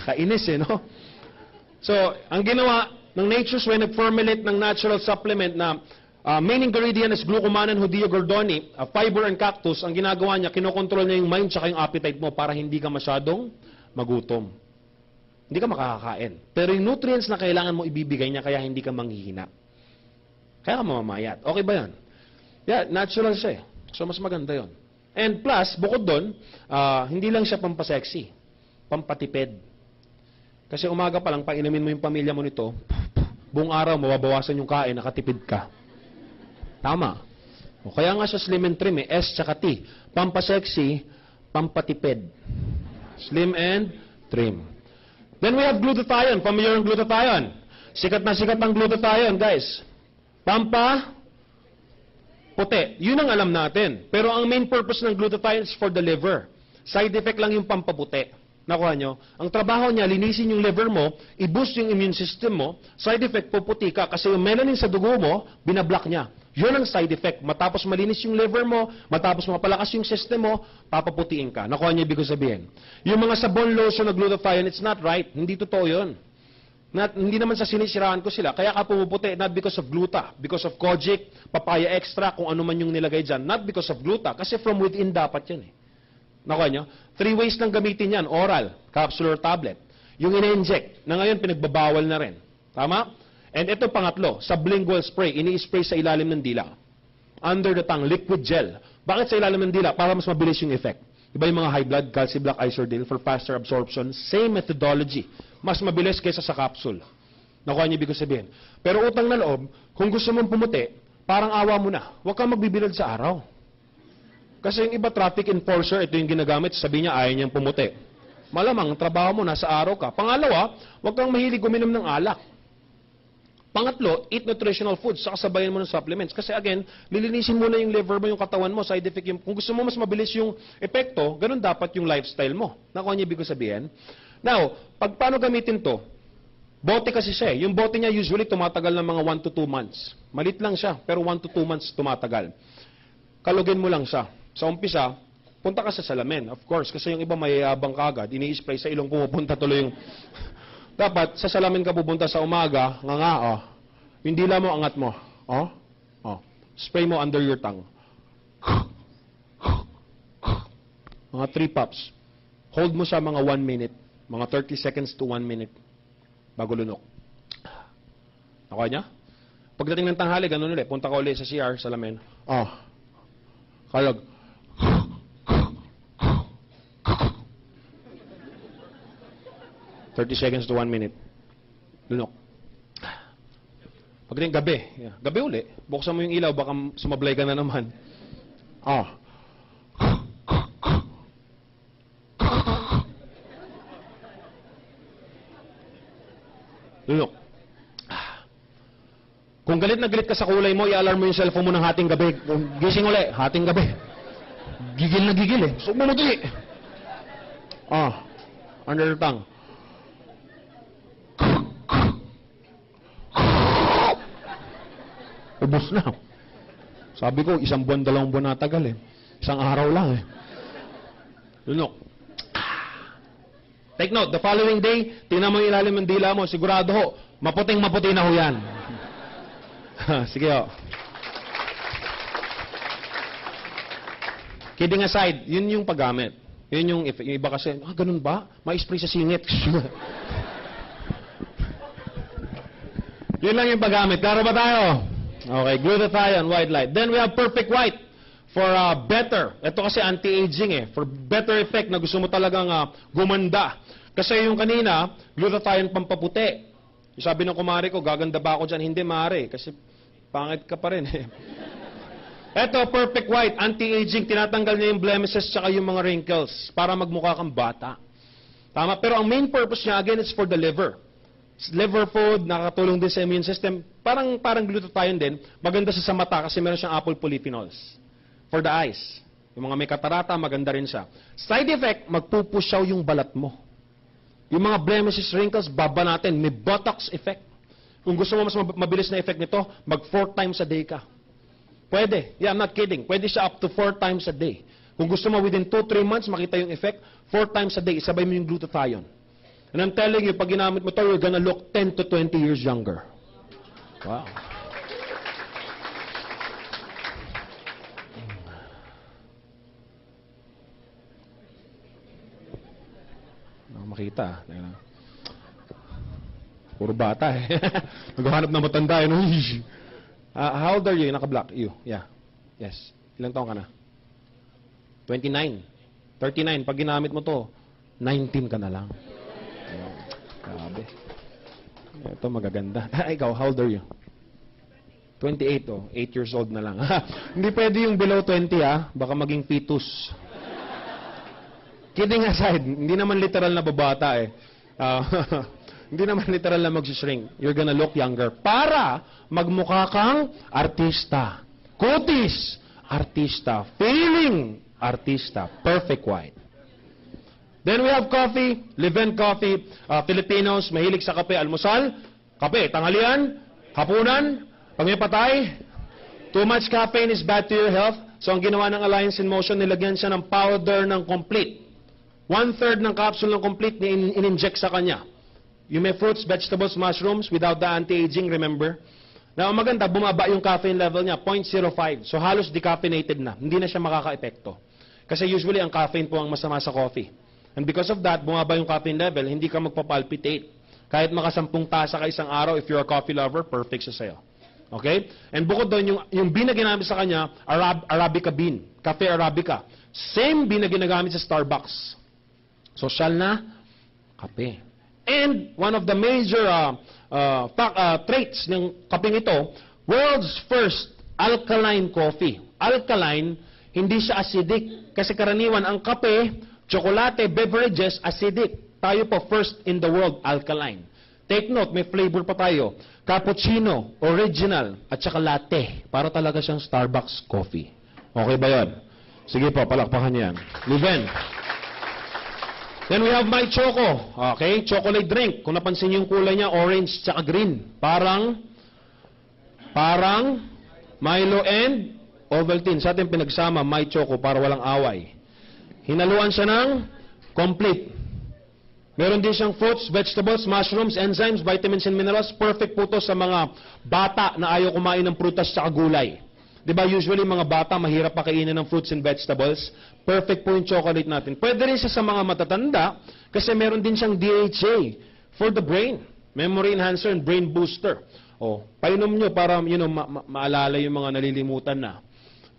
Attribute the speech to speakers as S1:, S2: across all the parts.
S1: Nakakainis eh, no? So, ang ginawa ng Nature's Way, nag-formulate ng natural supplement na main ingredient is glucomannan hodeo-gordoni, fiber and cactus. Ang ginagawa niya, kinokontrol niya yung mind tsaka yung appetite mo para hindi ka masyadong magutom. Hindi ka makakakain. Pero yung nutrients na kailangan mo ibibigay niya kaya hindi ka manghihina. Kaya ka mamamayat. Okay ba yan? Yeah, natural siya eh. So, mas maganda yon. And plus, bukod doon, hindi lang siya pampasexy. Pampatipid. Kasi umaga pa lang, pag inumin mo yung pamilya mo nito, buong araw, mababawasan yung kain, nakatipid ka. Tama. O kaya nga siya slim and trim eh. S tsaka T. Pampasexy, pampatipid. Slim and trim. Then we have glutathione. Familiar ang glutathione. Sikat na sikat ang glutathione, guys. Puti. Yun ang alam natin. Pero ang main purpose ng glutathione is for the liver. Side effect lang yung pampaputi. Nakuha nyo? Ang trabaho niya, linisin yung liver mo, i-boost yung immune system mo, side effect, puputi ka kasi yung melanin sa dugo mo, binablock niya. Yun ang side effect. Matapos malinis yung liver mo, matapos mapalakas yung system mo, papaputiin ka. Nakuha niyo ibig sabihin. Yung mga sabon lotion na glutathione, it's not right. Hindi totoo yun. Hindi naman sa sinisiraan ko sila. Kaya ka pumuputi, not because of gluta, because of kojic, papaya extra, kung ano man yung nilagay dyan. Not because of gluta, kasi from within dapat yan eh. Nakuha nyo? 3 ways lang gamitin yan. Oral, capsule or tablet. Yung ina-inject, na ngayon pinagbabawal na rin. Tama? And ito pangatlo, sublingual spray. Ini-spray sa ilalim ng dila. Under the tongue, liquid gel. Bakit sa ilalim ng dila? Para mas mabilis yung effect. Iba yung mga high blood, Calciblac, Isordil for faster absorption. Same methodology. Mas mabilis kaysa sa capsule. Nakuha niyo ibig sabihin. Pero utang na loob, kung gusto mong pumuti, parang awa mo na. Huwag kang magbibilad sa araw. Kasi yung iba traffic enforcer, ito yung ginagamit, sabi niya ayaw niyang pumuti. Malamang, trabaho mo, nasa araw ka. Pangalawa, huwag kang mahilig uminom ng alak. Pangatlo, eat nutritional foods, saka sabayan mo ng supplements. Kasi again, lilinisin mo na yung liver mo, yung katawan mo, side effect yung... Kung gusto mo mas mabilis yung epekto, ganun dapat yung lifestyle mo. Nakuha niyo ibig ko sabihin? Now, paano gamitin to? Bote kasi siya eh. Yung bote niya usually tumatagal ng mga 1 to 2 months. Malit lang siya, pero 1 to 2 months tumatagal. Kalugin mo lang siya. Sa umpisa, punta ka sa salamin, of course, kasi yung iba mayayabang kagad, ini-spray sa ilong, pumupunta tuloy yung... Dapat, sa salamin ka pupunta sa umaga, oh. Yung dila mo, angat mo. Oh. Spray mo under your tongue. Mga 3 puffs. Hold mo siya mga 1 minute. Mga 30 seconds to 1 minute. Bago lunok. Nakuha niya? Pagdating ng tanghali, ganun ulit. Punta ka ulit sa CR, salamin. Kalag. 30 seconds to 1 minute. Lunok. Pagdating gabi. Gabi uli. Buksan mo yung ilaw, baka sumablay ka na naman. Lunok. Kung galit na galit ka sa kulay mo, i-alarm mo yung cellphone mo ng hating gabi. Gising uli, hating gabi. Gigil na gigil eh. So, bumuti. Under the tongue. Ubus na. Sabi ko, 1 buwan, 2 buwan natagal eh. 1 araw lang eh. Lunok. Take note, the following day, tingnan mo yung ilalim ng dila mo, sigurado ho, maputing-maputi na ho yan. Sige ho. Kidding aside, yun yung paggamit. Yun yung iba kasi, ganun ba? May spray sa singit. Yun lang yung paggamit. Klaro ba tayo? Okay, glutathione, white light. Then we have perfect white for better. Ito kasi anti-aging eh. For better effect na gusto mo talagang gumanda. Kasi yung kanina, glutathione pampaputi. Sabi ng kumari ko, gaganda ba ako dyan? Hindi, maaari. Kasi pangit ka pa rin eh. Ito, perfect white, anti-aging. Tinatanggal niya yung blemishes tsaka yung mga wrinkles para magmukha kang bata. Tama? Pero ang main purpose niya, again, is for the liver. Liver food, nakakatulong din sa immune system. Parang glutathione din. Maganda sa mata kasi meron siyang apple polyphenols. For the eyes. Yung mga may katarata, maganda rin siya. Side effect, magpupusyaw yung balat mo. Yung mga blemishes, wrinkles, baba natin. May Botox effect. Kung gusto mo mas mabilis na effect nito, mag 4 times a day ka. Pwede. Yeah, I'm not kidding. Pwede siya up to 4 times a day. Kung gusto mo within 2-3 months makita yung effect, 4 times a day, isabay mo yung glutathione. And I'm telling you, pag ginamit mo to, you're gonna look 10 to 20 years younger. Wow. Makita. Puro bata eh. Maghahanap na matanda eh. How old are you? Naka-block. You. Yeah. Yes. Ilang taon ka na? 29. 39. Pag ginamit mo to, 19 ka na lang. Grabe. Ito magaganda. Ikaw, how old are you? 28 oh. 8 years old na lang. Hindi pwede yung below 20 Baka maging fetus. Kidding aside, hindi naman literal na babata eh. Hindi naman literal na mag-shrink. You're gonna look younger para magmukha kang artista. Kutis, artista. Feeling, artista. Perfect white. Then we have coffee, live-in coffee. Filipinos, mahilig sa kape. Almusal, kape. Tanghalian, hapunan, pag may patay. Too much caffeine is bad to your health. So ang ginawa ng Alliance in Motion, nilagyan siya ng powder ng complete. 1/3 ng capsule ng complete na in-inject sa kanya. You may fruits, vegetables, mushrooms without the anti-aging, remember? Now, maganda, bumaba yung caffeine level niya, 0.05. So, halos decaffeinated na. Hindi na siya makaka-epekto. Kasi usually, ang caffeine po ang masama sa coffee. And because of that, bumaba yung caffeine level, hindi ka magpapalpitate. Kahit maka 10 tasa ka isang araw, if you're a coffee lover, perfect siya sa'yo. Okay? And bukod doon, yung bean na ginamit sa kanya, Arabica bean. Cafe Arabica. Same bean na ginagamit sa Starbucks. Social na kape. And one of the major traits ng kapeng ito, world's first alkaline coffee. Alkaline, hindi siya acidic. Kasi karaniwan ang kape, tsokolate, beverages, acidic. Tayo po first in the world, alkaline. Take note, may flavor pa tayo. Cappuccino, original, at saka latte. Para talaga siyang Starbucks coffee. Okay ba yun? Sige po, palakpakan niyan. Liven. Then we have My Choco. Okay, chocolate drink. Kung napansin niyo yung kulay niya, orange tsaka green. Parang Milo and Ovaltine. Sa atin pinagsama, My Choco para walang away. Hinaluan siya ng complete. Meron din siyang fruits, vegetables, mushrooms, enzymes, vitamins and minerals. Perfect po to sa mga bata na ayaw kumain ng prutas tsaka gulay. Diba, usually mga bata mahirap pakainin ng fruits and vegetables. Perfect po yung chocolate natin. Pwede rin siya sa mga matatanda kasi meron din siyang DHA for the brain. Memory enhancer and brain booster. Painom nyo para maalala yung mga nalilimutan na.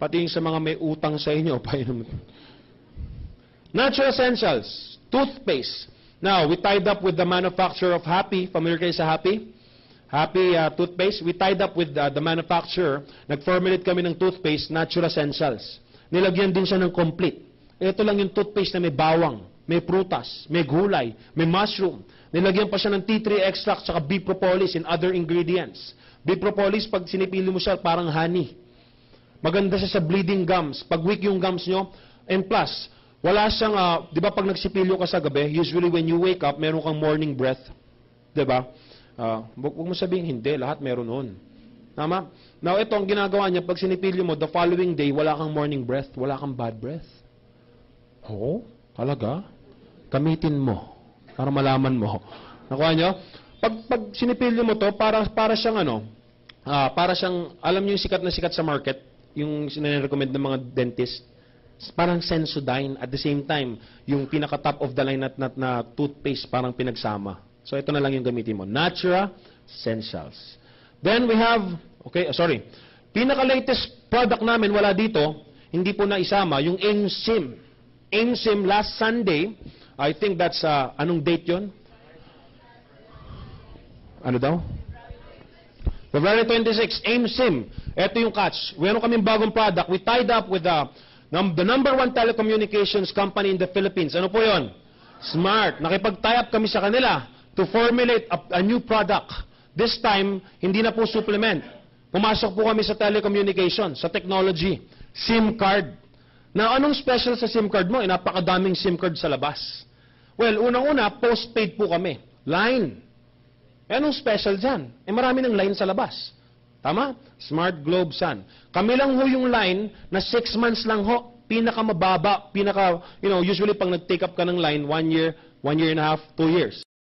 S1: Pati yung sa mga may utang sa inyo, painom. Natural Essentials, toothpaste. Now, we tied up with the manufacturer of Happy. Familiar kayo sa Happy? Happy toothpaste. We tied up with the manufacturer. Nag-formulate kami ng toothpaste, Natural Essentials. Nilagyan din siya ng complete. Ito lang yung toothpaste na may bawang, may prutas, may gulay, may mushroom. Nilagyan pa siya ng tea tree extract saka bee propolis and other ingredients. Bee propolis, pag sinipili mo siya, parang honey. Maganda siya sa bleeding gums. Pag weak yung gums nyo, and plus, wala siyang, di ba pag nagsipilyo ka sa gabi, usually when you wake up, meron kang morning breath. Di ba? Huwag mo sabihin, hindi, lahat meron nun. Tama? Now, ito ang ginagawa niya, pag sinipilyo mo, the following day, wala kang morning breath, wala kang bad breath. Oo, talaga? Gamitin mo, para malaman mo. Nakuha nyo? Pag sinipilyo mo to, para siyang para siyang, alam niyo yung sikat na sikat sa market, yung sinare-recommend ng mga dentist, parang Sensodyne, at the same time, yung pinaka-top of the line na toothpaste, parang pinagsama. So, ito na lang yung gamitin mo. Natural Essentials. Then, we have, pinaka-latest product namin, wala dito, hindi po na isama, yung AIM-SIM. AIM-SIM, last Sunday, I think that's, anong date yon? Ano daw? February 26, AIM-SIM. Ito yung catch. Meron kaming bagong product. We tied up with the number one telecommunications company in the Philippines. Ano po yon? Smart. Nakipag-tie up kami sa kanila to formulate a new product. This time, hindi na po supplement. Pumasok po kami sa telecommunication, sa technology. SIM card. Now, anong special sa SIM card mo? Napakadaming SIM card sa labas. Well, unang-una, postpaid po kami. Line. Anong special dyan? Marami ng line sa labas. Tama? Smart Globe Sun. Kami lang ho yung line na 6 months lang ho. Pinakamababa, usually pag nag-take up ka ng line, 1 year, 1 year and a half, 2 years.